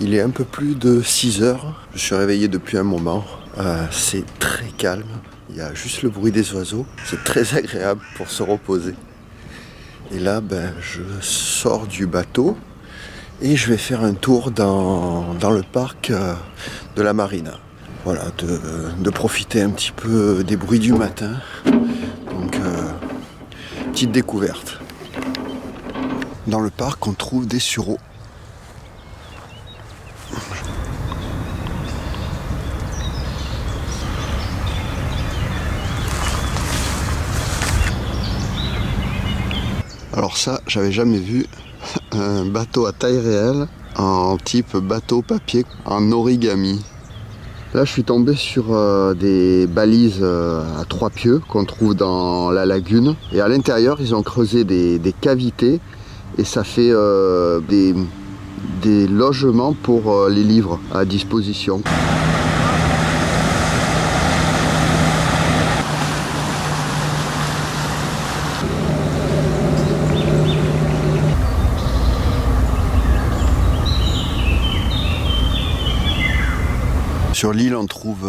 Il est un peu plus de 6 heures. Je suis réveillé depuis un moment. C'est très calme. Il y a juste le bruit des oiseaux. C'est très agréable pour se reposer. Et là, je sors du bateau et je vais faire un tour dans le parc de la marina. Voilà, de profiter un petit peu des bruits du matin. Donc, petite découverte. Dans le parc, on trouve des sureaux. Alors ça, j'avais jamais vu un bateau à taille réelle en type bateau papier en origami. Là, je suis tombé sur des balises à 3 pieux qu'on trouve dans la lagune. Et à l'intérieur, ils ont creusé des cavités et ça fait des logements pour les livres à disposition. Sur l'île, on trouve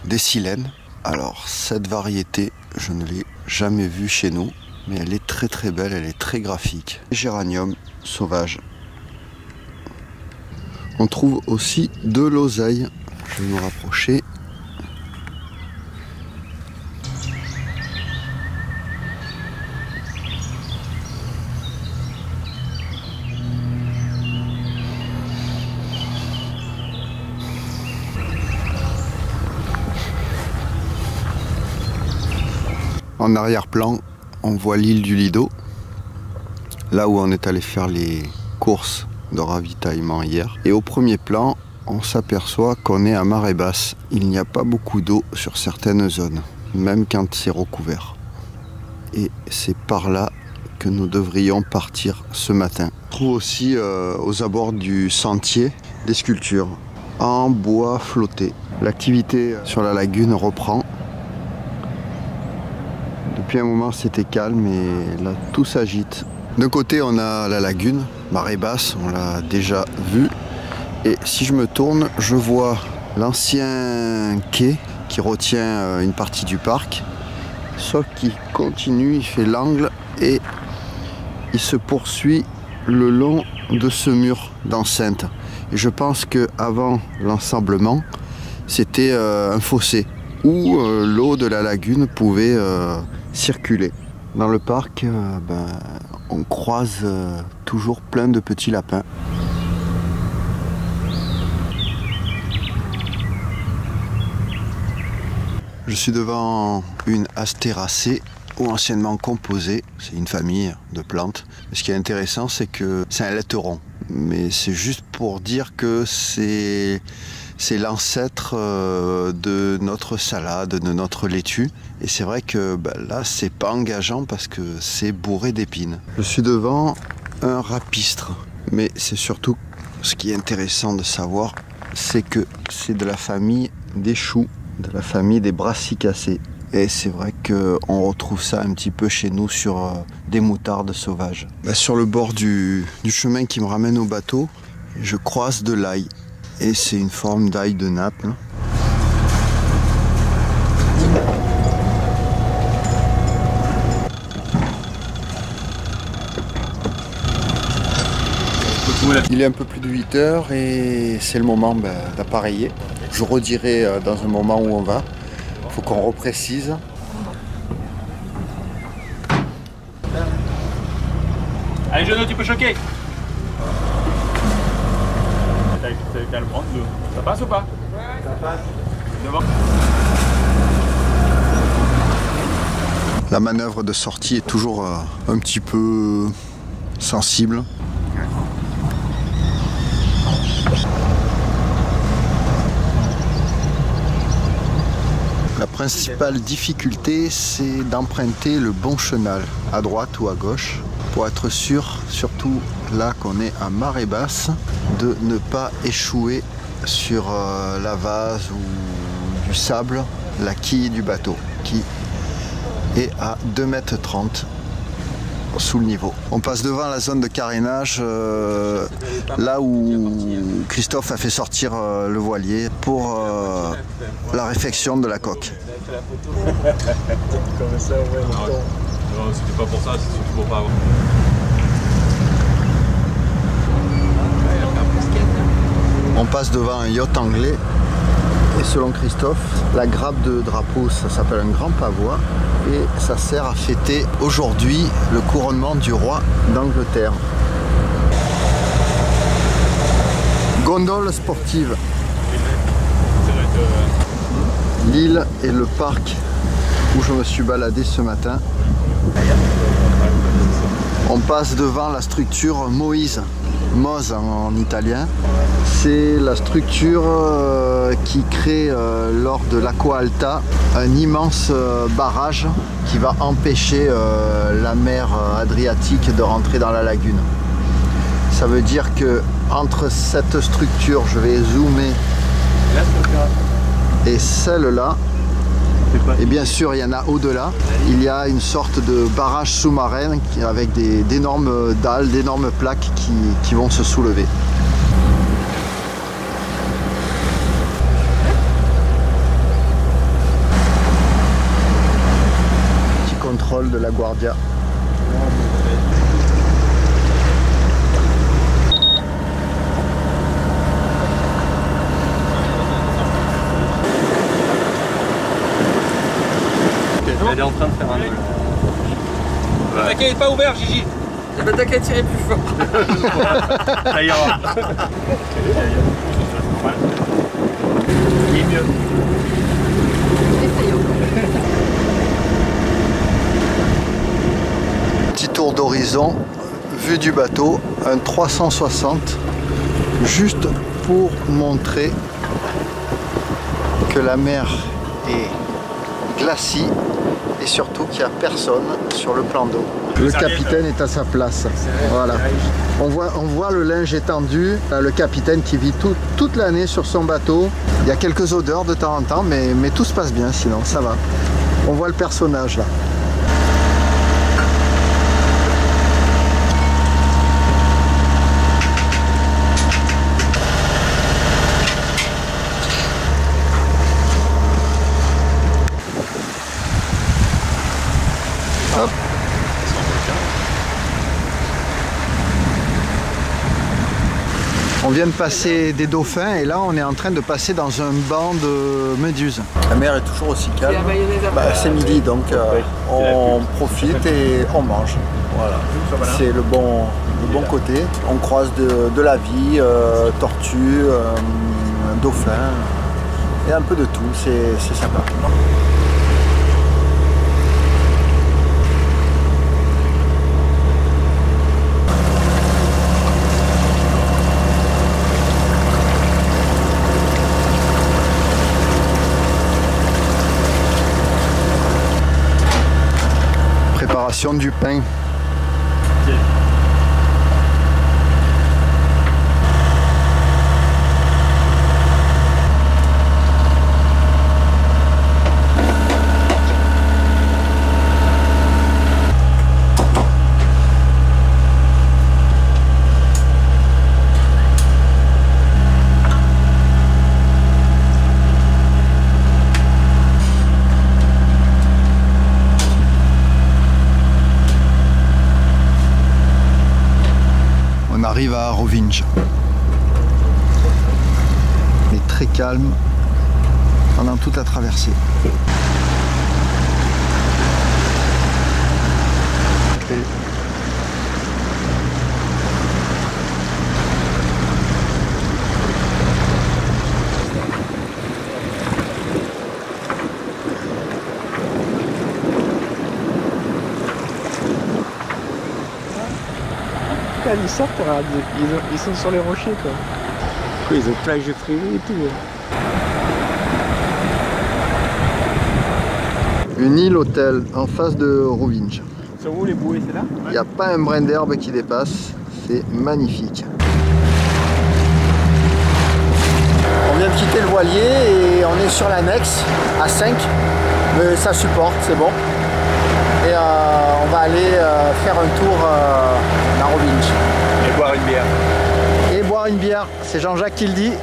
des silènes. Alors, cette variété, je ne l'ai jamais vue chez nous, mais elle est très très belle, elle est très graphique. Géranium sauvage. On trouve aussi de l'oseille. Je vais me rapprocher. En arrière-plan, on voit l'île du Lido, là où on est allé faire les courses de ravitaillement hier. Et au premier plan, on s'aperçoit qu'on est à marée basse. Il n'y a pas beaucoup d'eau sur certaines zones, même quand c'est recouvert. Et c'est par là que nous devrions partir ce matin. On trouve aussi aux abords du sentier des sculptures en bois flotté. L'activité sur la lagune reprend. Depuis un moment c'était calme et là tout s'agite. D'un côté on a la lagune, marée basse, on l'a déjà vue. Et si je me tourne, je vois l'ancien quai qui retient une partie du parc. Sauf qu'il continue, il fait l'angle et il se poursuit le long de ce mur d'enceinte. Et je pense qu'avant l'ensablement, c'était un fossé où l'eau de la lagune pouvait circuler. Dans le parc, on croise toujours plein de petits lapins. Je suis devant une astéracée ou anciennement composée. C'est une famille de plantes. Ce qui est intéressant, c'est que c'est un laiteron. Mais c'est juste pour dire que c'est l'ancêtre de notre salade, de notre laitue. Et c'est vrai que là, c'est pas engageant parce que c'est bourré d'épines. Je suis devant un rapistre. Mais c'est surtout ce qui est intéressant de savoir, c'est que c'est de la famille des choux, de la famille des brassicacées. Et c'est vrai qu'on retrouve ça un petit peu chez nous sur des moutardes sauvages. Sur le bord du chemin qui me ramène au bateau, je croise de l'ail. Et c'est une forme d'ail de nappe. Il est un peu plus de 8 heures et c'est le moment d'appareiller. Je redirai dans un moment où on va. Il faut qu'on reprécise. Allez Jeannot, tu peux choquer. T'as le prendre, ça passe ou pas? Ouais, ça passe. Devant. La manœuvre de sortie est toujours un petit peu sensible. La principale difficulté, c'est d'emprunter le bon chenal, à droite ou à gauche, pour être sûr, surtout là qu'on est à marée basse, de ne pas échouer sur la vase ou du sable, la quille du bateau, qui est à 2,30 m sous le niveau. On passe devant la zone de carénage, là où Christophe a fait sortir le voilier pour la réfection de la coque. Comme ça, ouais, non, c'était pas pour ça, c'est surtout pour pas avoir. On passe devant un yacht anglais et selon Christophe, la grappe de drapeau, ça s'appelle un grand pavois et ça sert à fêter aujourd'hui le couronnement du roi d'Angleterre. Gondole sportive. L'île et le parc où je me suis baladé ce matin. On passe devant la structure Moïse, Mose en italien. C'est la structure qui crée lors de l'Aqua Alta un immense barrage qui va empêcher la mer Adriatique de rentrer dans la lagune. Ça veut dire que entre cette structure, je vais zoomer, et celle-là, et bien sûr il y en a au-delà, il y a une sorte de barrage sous-marin avec d'énormes dalles, d'énormes plaques qui vont se soulever. Petit contrôle de la Guardia. Elle est en train de faire un nœud. Le taquet n'est pas ouvert, Gigi. Le taquet a tiré plus fort. Ça ira. Il est mieux. Petit tour d'horizon, vue du bateau, un 360, juste pour montrer que la mer est glacis et surtout qu'il n'y a personne sur le plan d'eau. Le capitaine est à sa place. Voilà. On voit le linge étendu, le capitaine qui vit toute l'année sur son bateau. Il y a quelques odeurs de temps en temps, mais tout se passe bien sinon, ça va. On voit le personnage là. Hop. On vient de passer des dauphins et là on est en train de passer dans un banc de méduses. La mer est toujours aussi calme. C'est midi donc on profite et on mange. Voilà. C'est le bon côté. On croise de la vie, tortues, dauphins et un peu de tout. C'est sympa. Préparation du pain. On arrive à Rovinj. Mais très calme pendant toute la traversée. Ils sortent, ils sont sur les rochers quoi. Ils ont plage privée et tout. Une île hôtel en face de Rovinj. Sur où les bouées, c'est là? Il n'y a pas un brin d'herbe qui dépasse, c'est magnifique. On vient de quitter le voilier et on est sur l'annexe à 5, mais ça supporte, c'est bon. Et on on va aller faire un tour dans Rovinj. Et boire une bière. Et boire une bière, c'est Jean-Jacques qui le dit.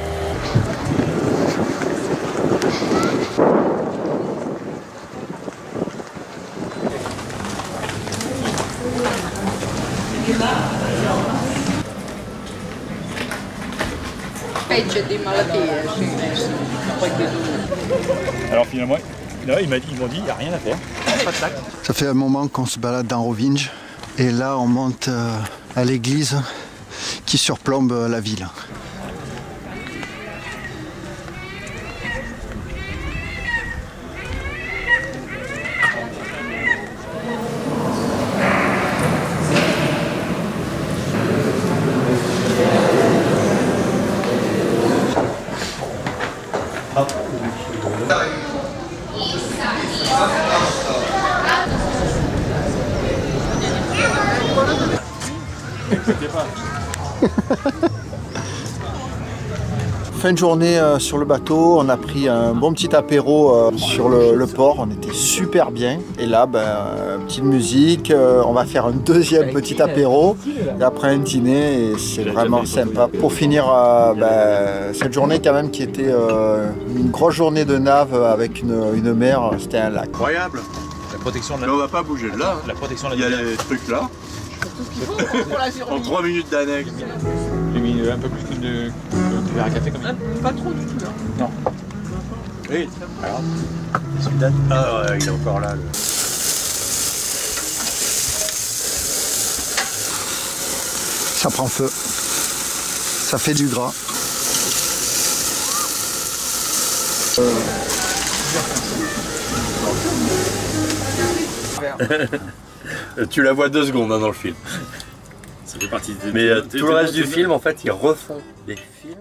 Peggio di malattie, sì. Alors finalement, là, ils m'ont dit, il n'y a rien à faire. Pas de sac. Ça fait un moment qu'on se balade dans Rovinj et là on monte à l'église qui surplombe la ville. Fin de journée sur le bateau, on a pris un bon petit apéro sur le port, on était super bien. Et là, petite musique, on va faire un deuxième petit apéro et après un dîner et c'est vraiment sympa. Pour finir cette journée quand même qui était une grosse journée de nave avec une mer, c'était un lac. Incroyable. La protection de la... Mais on va pas bouger de là. Hein. La protection de Il y la... a les trucs là. En 3 minutes d'annexe. J'ai mis un peu plus de verre à café comme ça. Pas trop du tout là. Non. Oui, alors. Celui-là. Ah ouais, il est encore là. Ça prend feu, ça fait du gras. Tu la vois 2 secondes hein, dans le film. Ça fait partie des... Mais tout le reste du film, en fait, ils refont des films.